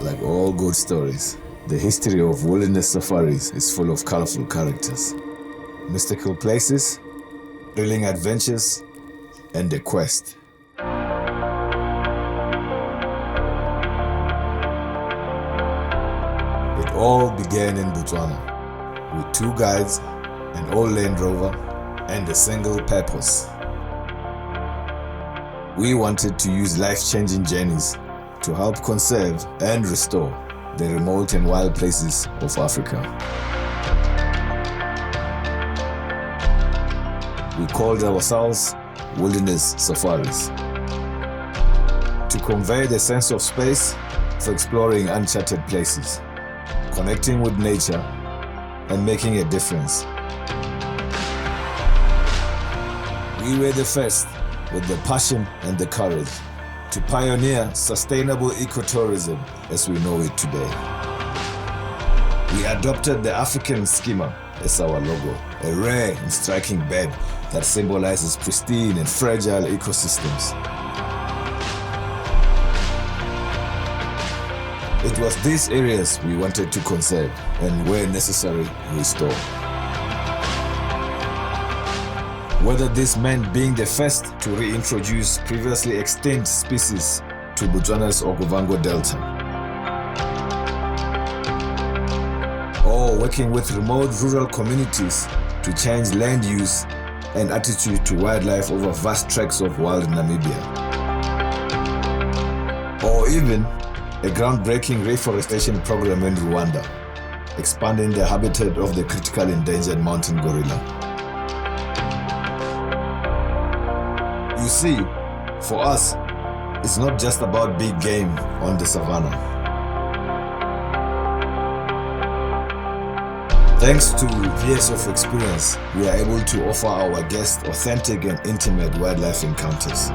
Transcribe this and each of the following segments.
Like all good stories, the history of wilderness safaris is full of colorful characters, mystical places, thrilling adventures, and a quest. It all began in Botswana with 2 guides, an old Land Rover, and a single purpose. We wanted to use life-changing journeys to help conserve and restore the remote and wild places of Africa. We called ourselves Wilderness Safaris to convey the sense of space for exploring uncharted places, connecting with nature, and making a difference. We were the first with the passion and the courage to pioneer sustainable ecotourism as we know it today. We adopted the African schema as our logo, a rare and striking bird that symbolizes pristine and fragile ecosystems. It was these areas we wanted to conserve and, where necessary, restore. Whether this meant being the first to reintroduce previously extinct species to Botswana's Okavango Delta, or working with remote rural communities to change land use and attitude to wildlife over vast tracts of wild Namibia, or even a groundbreaking reforestation program in Rwanda, expanding the habitat of the critically endangered mountain gorilla. You see, for us, it's not just about big game on the savannah. Thanks to years of experience, we are able to offer our guests authentic and intimate wildlife encounters.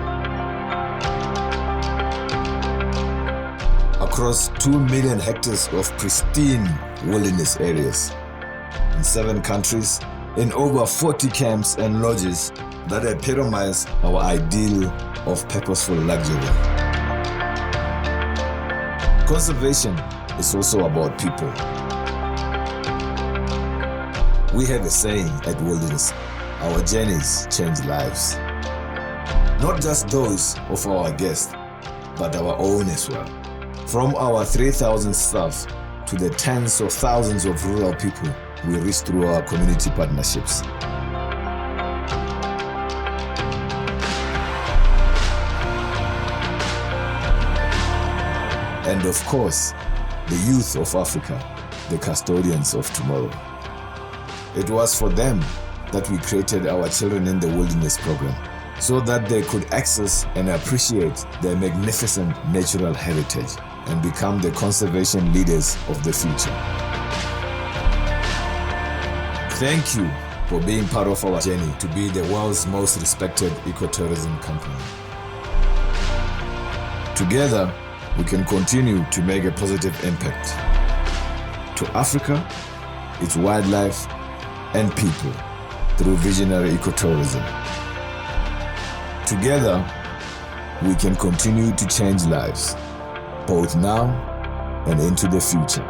Across 2 million hectares of pristine wilderness areas, in 7 countries, in over 40 camps and lodges that epitomise our ideal of purposeful luxury. Conservation is also about people. We have a saying at Wilderness, our journeys change lives. Not just those of our guests, but our own as well. From our 3,000 staff to the tens of thousands of rural people we reach through our community partnerships. And of course, the youth of Africa, the custodians of tomorrow. It was for them that we created our Children in the Wilderness program, so that they could access and appreciate their magnificent natural heritage and become the conservation leaders of the future. Thank you for being part of our journey to be the world's most respected ecotourism company. Together, we can continue to make a positive impact to Africa, its wildlife, and people through visionary ecotourism. Together, we can continue to change lives, both now and into the future.